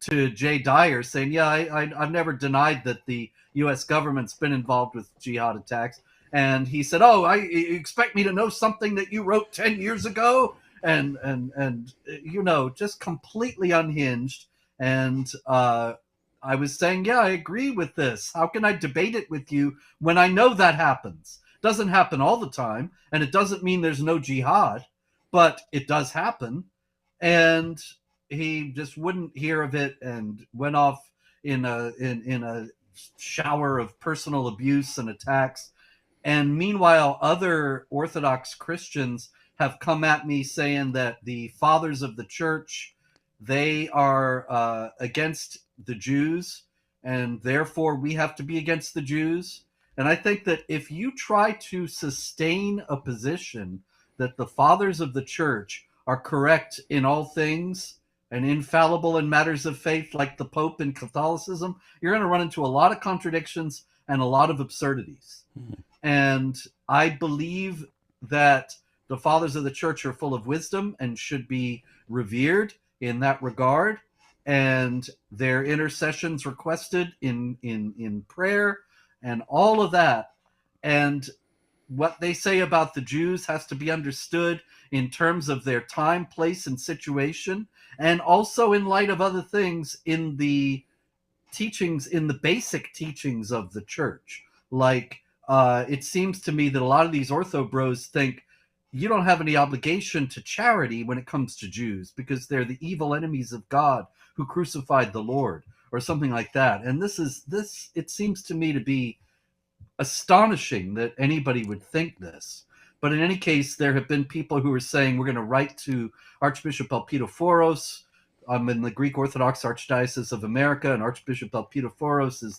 to Jay Dyer saying, yeah, I've never denied that the U.S. government's been involved with jihad attacks. And he said, oh, you expect me to know something that you wrote 10 years ago? And just completely unhinged. And I was saying, yeah, I agree with this. How can I debate it with you when I know that happens? Doesn't happen all the time, and it doesn't mean there's no jihad, but it does happen. And he just wouldn't hear of it and went off in a shower of personal abuse and attacks. And meanwhile, other Orthodox Christians have come at me saying that the fathers of the church, they are against the Jews, and therefore we have to be against the Jews. And I think that if you try to sustain a position that the fathers of the church are correct in all things and infallible in matters of faith, like the Pope in Catholicism, you're going to run into a lot of contradictions and a lot of absurdities. And I believe that the fathers of the church are full of wisdom and should be revered in that regard, and their intercessions requested in prayer and all of that. And what they say about the Jews has to be understood in terms of their time, place, and situation, and also in light of other things in the teachings, in the basic teachings of the church. Like, it seems to me that a lot of these ortho bros think you don't have any obligation to charity when it comes to Jews because they're the evil enemies of God who crucified the Lord, or something like that. And it seems to me to be astonishing that anybody would think this. But in any case, there have been people who are saying we're going to write to Archbishop Elpidophoros. I'm in the Greek Orthodox Archdiocese of America, and Archbishop Elpidophoros is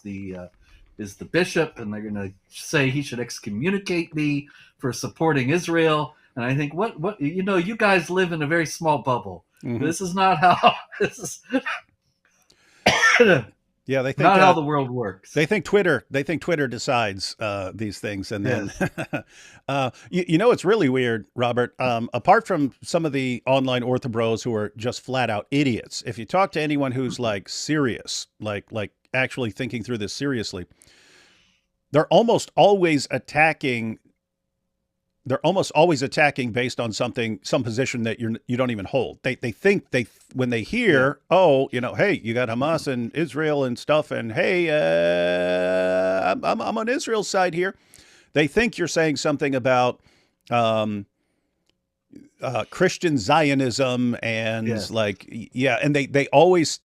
the bishop, and they're going to say he should excommunicate me for supporting Israel. And I think, what you guys live in a very small bubble. Mm-hmm. This is not how this is. Yeah, they think not how the world works. They think Twitter decides these things, and then yes. It's really weird, Robert. Apart from some of the online orthobros who are just flat out idiots, if you talk to anyone who's like serious, like actually thinking through this seriously, they're almost always attacking. They're almost always attacking based on some position that you don't even hold. They think when they hear, hey, you got Hamas and Israel and stuff, and hey, I'm on Israel's side here. They think you're saying something about Christian Zionism and and they always